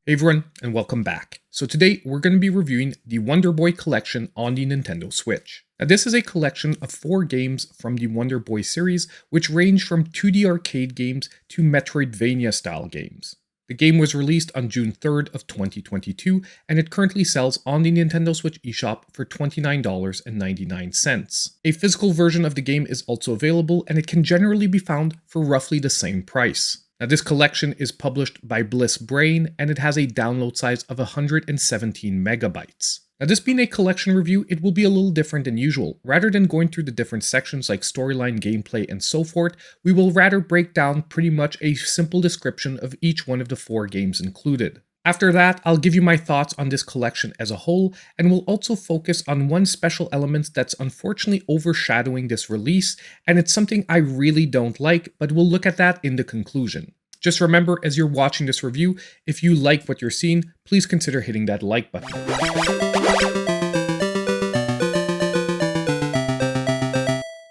Hey everyone, and welcome back. So today we're going to be reviewing the Wonder Boy collection on the Nintendo Switch. Now this is a collection of 4 games from the Wonder Boy series, which range from 2D arcade games to Metroidvania style games. The game was released on June 3rd of 2022, and it currently sells on the Nintendo Switch eShop for $29.99. A physical version of the game is also available, and it can generally be found for roughly the same price. Now this collection is published by Bliss Brain, and it has a download size of 117 megabytes. Now this being a collection review, it will be a little different than usual. Rather than going through the different sections like storyline, gameplay, and so forth, we will rather break down pretty much a simple description of each one of the 4 games included. After that, I'll give you my thoughts on this collection as a whole, and we'll also focus on one special element that's unfortunately overshadowing this release, and it's something I really don't like, but we'll look at that in the conclusion. Just remember, as you're watching this review, if you like what you're seeing, please consider hitting that like button.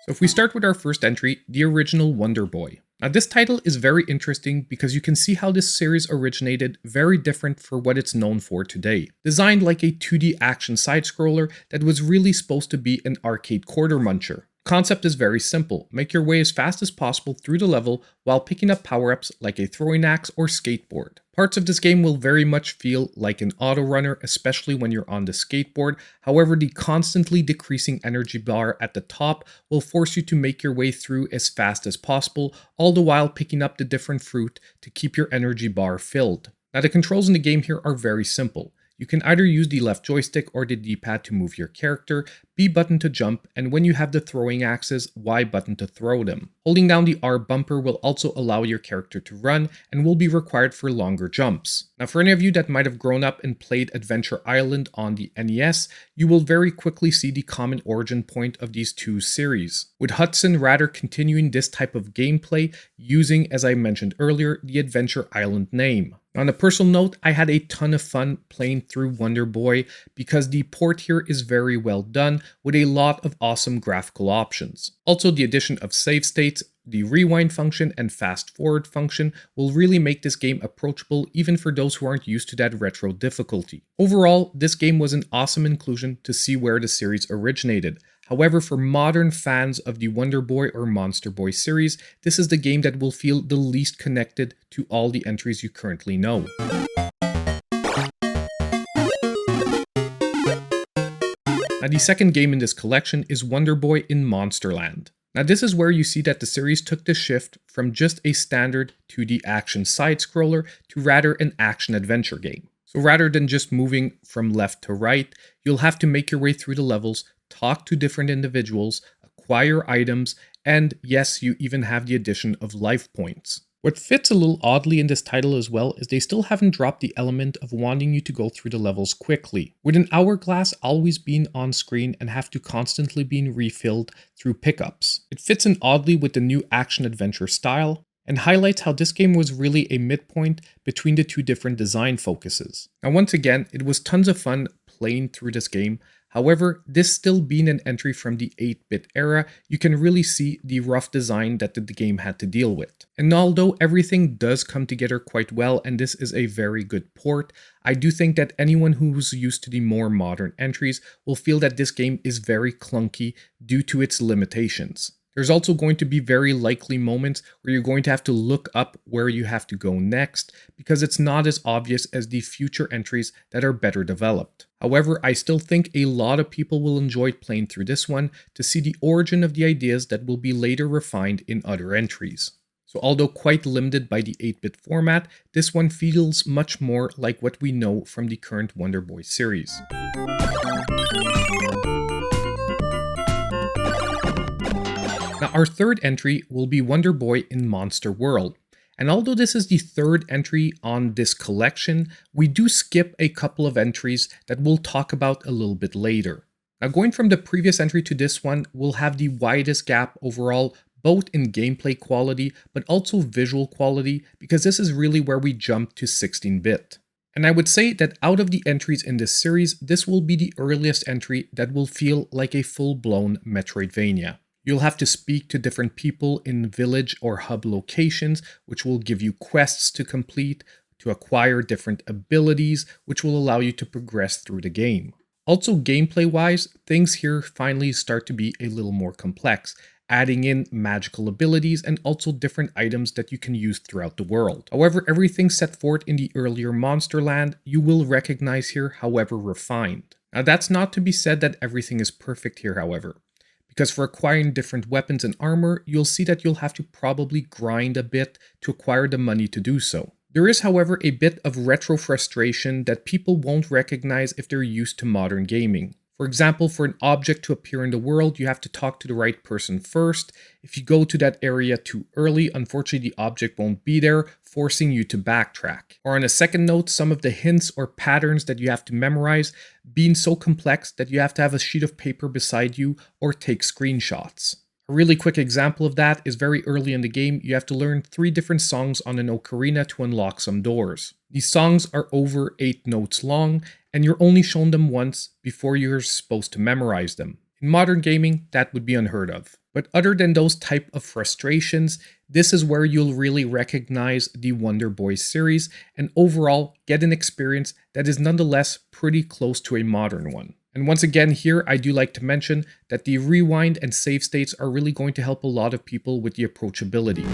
So if we start with our first entry, the original Wonder Boy. Now this title is very interesting because you can see how this series originated very different for what it's known for today. Designed like a 2D action side-scroller that was really supposed to be an arcade quarter muncher. Concept is very simple. Make your way as fast as possible through the level while picking up power-ups like a throwing axe or skateboard. Parts of this game will very much feel like an auto runner, especially when you're on the skateboard. However, the constantly decreasing energy bar at the top will force you to make your way through as fast as possible, all the while picking up the different fruit to keep your energy bar filled. Now the controls in the game here are very simple. You can either use the left joystick or the D-pad to move your character, B button to jump, and when you have the throwing axes, Y button to throw them. Holding down the R bumper will also allow your character to run and will be required for longer jumps. Now for any of you that might have grown up and played Adventure Island on the NES, you will very quickly see the common origin point of these two series, with Hudson rather continuing this type of gameplay using, as I mentioned earlier, the Adventure Island name. On a personal note, I had a ton of fun playing through Wonder Boy because the port here is very well done with a lot of awesome graphical options. Also, the addition of save states, the rewind function, and fast forward function will really make this game approachable even for those who aren't used to that retro difficulty. Overall, this game was an awesome inclusion to see where the series originated. However, for modern fans of the Wonder Boy or Monster Boy series, this is the game that will feel the least connected to all the entries you currently know. Now, the second game in this collection is Wonder Boy in Monsterland. Now this is where you see that the series took the shift from just a standard 2D action side-scroller to rather an action-adventure game. So rather than just moving from left to right, you'll have to make your way through the levels, talk to different individuals, acquire items, and yes, you even have the addition of life points. What fits a little oddly in this title as well is they still haven't dropped the element of wanting you to go through the levels quickly, with an hourglass always being on screen and have to constantly being refilled through pickups. It fits in oddly with the new action-adventure style, and highlights how this game was really a midpoint between the two different design focuses. Now once again, it was tons of fun playing through this game. However, this still being an entry from the 8-bit era, you can really see the rough design that the game had to deal with. And although everything does come together quite well and this is a very good port, I do think that anyone who's used to the more modern entries will feel that this game is very clunky due to its limitations. There's also going to be very likely moments where you're going to have to look up where you have to go next because it's not as obvious as the future entries that are better developed. However, I still think a lot of people will enjoy playing through this one to see the origin of the ideas that will be later refined in other entries. So although quite limited by the 8-bit format, this one feels much more like what we know from the current Wonder Boy series. Now, our third entry will be Wonder Boy in Monster World. And although this is the third entry on this collection, we do skip a couple of entries that we'll talk about a little bit later. Now, going from the previous entry to this one, we'll have the widest gap overall, both in gameplay quality, but also visual quality, because this is really where we jump to 16-bit. And I would say that out of the entries in this series, this will be the earliest entry that will feel like a full-blown Metroidvania. You'll have to speak to different people in village or hub locations, which will give you quests to complete, to acquire different abilities, which will allow you to progress through the game. Also, gameplay-wise, things here finally start to be a little more complex, adding in magical abilities and also different items that you can use throughout the world. However, everything set forth in the earlier Monsterland, you will recognize here, however refined. Now, that's not to be said that everything is perfect here, however, because for acquiring different weapons and armor, you'll see that you'll have to probably grind a bit to acquire the money to do so. There is, however, a bit of retro frustration that people won't recognize if they're used to modern gaming. For example, for an object to appear in the world, you have to talk to the right person first. If you go to that area too early, unfortunately the object won't be there, forcing you to backtrack. Or on a second note, some of the hints or patterns that you have to memorize being so complex that you have to have a sheet of paper beside you or take screenshots. A really quick example of that is very early in the game, you have to learn 3 different songs on an ocarina to unlock some doors. These songs are over 8 notes long, and you're only shown them once before you're supposed to memorize them. In modern gaming, that would be unheard of. But other than those type of frustrations, this is where you'll really recognize the Wonder Boy series and overall get an experience that is nonetheless pretty close to a modern one. And once again here, I do like to mention that the rewind and save states are really going to help a lot of people with the approachability.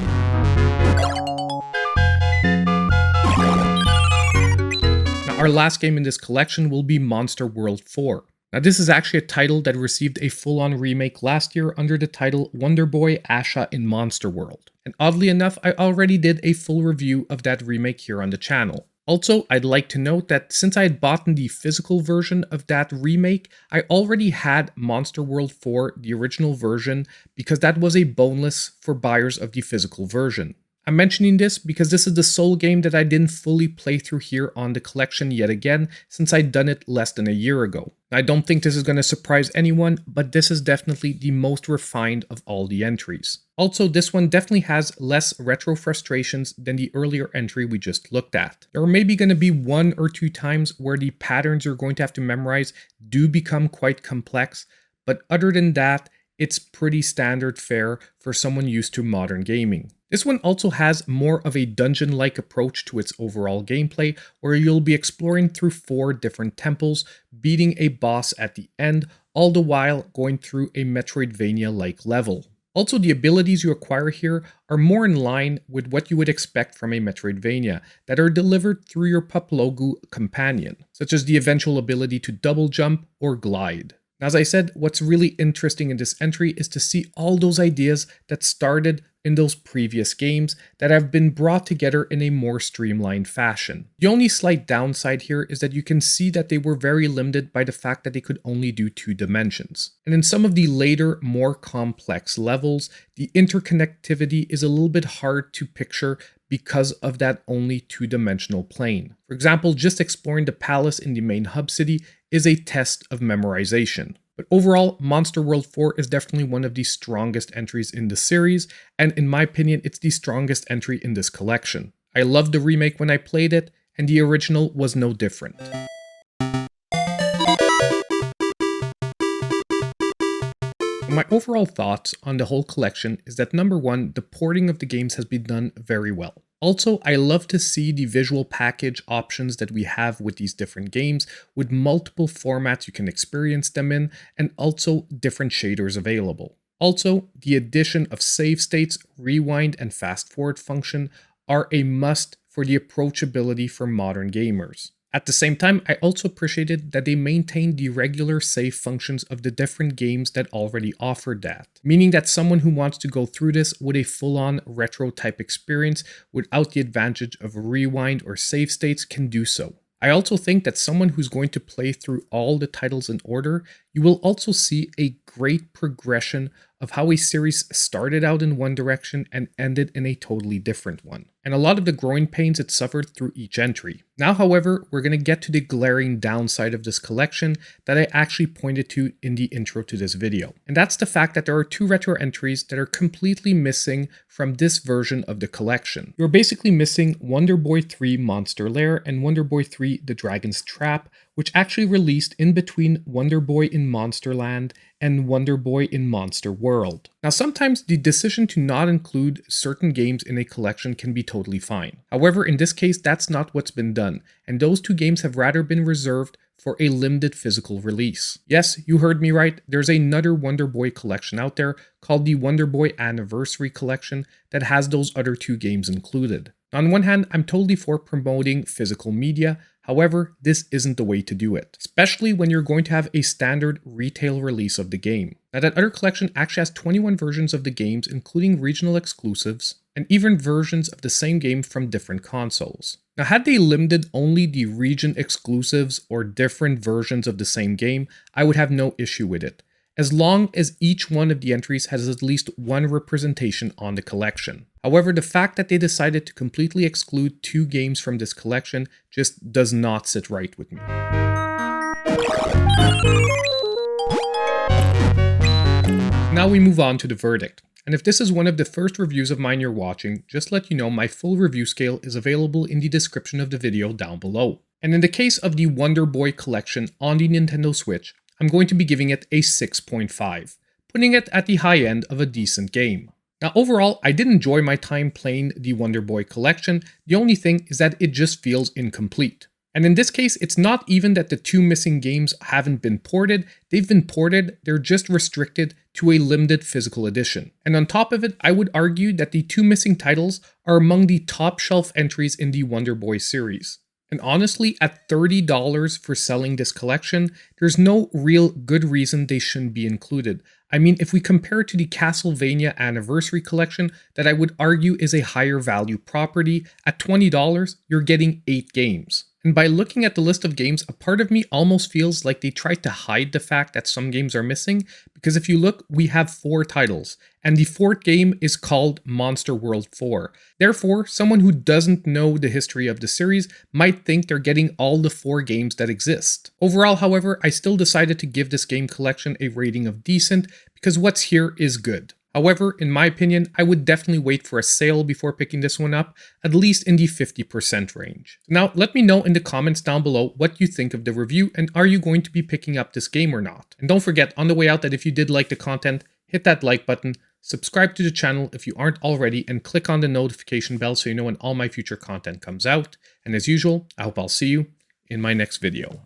Now, our last game in this collection will be Monster World 4. Now, this is actually a title that received a full-on remake last year under the title Wonder Boy Asha in Monster World. And oddly enough, I already did a full review of that remake here on the channel. Also, I'd like to note that since I had bought the physical version of that remake, I already had Monster World 4, the original version, because that was a boneless for buyers of the physical version. I'm mentioning this because this is the sole game that I didn't fully play through here on the collection yet again, since I'd done it less than a year ago. I don't think this is going to surprise anyone, but this is definitely the most refined of all the entries. Also, this one definitely has less retro frustrations than the earlier entry we just looked at. There are maybe going to be 1 or 2 times where the patterns you're going to have to memorize do become quite complex, but other than that, it's pretty standard fare for someone used to modern gaming. This one also has more of a dungeon-like approach to its overall gameplay, where you'll be exploring through 4 different temples, beating a boss at the end, all the while going through a Metroidvania-like level. Also, the abilities you acquire here are more in line with what you would expect from a Metroidvania, that are delivered through your Paplogu companion, such as the eventual ability to double jump or glide. As I said, what's really interesting in this entry is to see all those ideas that started in those previous games that have been brought together in a more streamlined fashion. The only slight downside here is that you can see that they were very limited by the fact that they could only do 2 dimensions. And in some of the later, more complex levels, the interconnectivity is a little bit hard to picture because of that only 2-dimensional plane. For example, just exploring the palace in the main hub city is a test of memorization. But overall, Monster World 4 is definitely one of the strongest entries in the series, and in my opinion, it's the strongest entry in this collection. I loved the remake when I played it, and the original was no different. My overall thoughts on the whole collection is that number 1, the porting of the games has been done very well. Also, I love to see the visual package options that we have with these different games, with multiple formats you can experience them in, and also different shaders available. Also, the addition of save states, rewind, and fast forward function are a must for the approachability for modern gamers. At the same time, I also appreciated that they maintained the regular save functions of the different games that already offered that, meaning that someone who wants to go through this with a full-on retro type experience without the advantage of rewind or save states can do so. I also think that someone who's going to play through all the titles in order, you will also see a great progression of how a series started out in one direction and ended in a totally different one, and a lot of the growing pains it suffered through each entry. Now, however, we're going to get to the glaring downside of this collection that I actually pointed to in the intro to this video, and that's the fact that there are 2 retro entries that are completely missing from this version of the collection. You're basically missing Wonder Boy 3 Monster Lair and Wonder Boy 3 The Dragon's Trap, which actually released in between Wonder Boy in Monsterland and Wonder Boy in Monster World. Now, sometimes the decision to not include certain games in a collection can be totally fine. However, in this case, that's not what's been done, and those two games have rather been reserved for a limited physical release. Yes, you heard me right, there's another Wonder Boy collection out there called the Wonder Boy Anniversary Collection that has those other two games included. On one hand, I'm totally for promoting physical media. However, this isn't the way to do it, especially when you're going to have a standard retail release of the game. Now, that other collection actually has 21 versions of the games, including regional exclusives, and even versions of the same game from different consoles. Now, had they limited only the region exclusives or different versions of the same game, I would have no issue with it, as long as each one of the entries has at least one representation on the collection. However, the fact that they decided to completely exclude two games from this collection just does not sit right with me. Now we move on to the verdict. And if this is one of the first reviews of mine you're watching, just let you know my full review scale is available in the description of the video down below. And in the case of the Wonder Boy collection on the Nintendo Switch, I'm going to be giving it a 6.5, putting it at the high end of a decent game. Now overall, I did enjoy my time playing the Wonder Boy collection. The only thing is that it just feels incomplete. And in this case, it's not even that the two missing games haven't been ported, they've been ported, they're just restricted to a limited physical edition. And on top of it, I would argue that the two missing titles are among the top shelf entries in the Wonder Boy series. And honestly, at $30 for selling this collection, there's no real good reason they shouldn't be included. I mean, if we compare it to the Castlevania Anniversary Collection, that I would argue is a higher value property, at $20, you're getting 8 games. And by looking at the list of games, a part of me almost feels like they tried to hide the fact that some games are missing, because if you look, we have 4 titles, and the 4th game is called Monster World 4. Therefore, someone who doesn't know the history of the series might think they're getting all the 4 games that exist. Overall, however, I still decided to give this game collection a rating of decent, because what's here is good. However, in my opinion, I would definitely wait for a sale before picking this one up, at least in the 50% range. Now, let me know in the comments down below what you think of the review, and are you going to be picking up this game or not? And don't forget, on the way out, that if you did like the content, hit that like button, subscribe to the channel if you aren't already, and click on the notification bell so you know when all my future content comes out. And as usual, I hope I'll see you in my next video.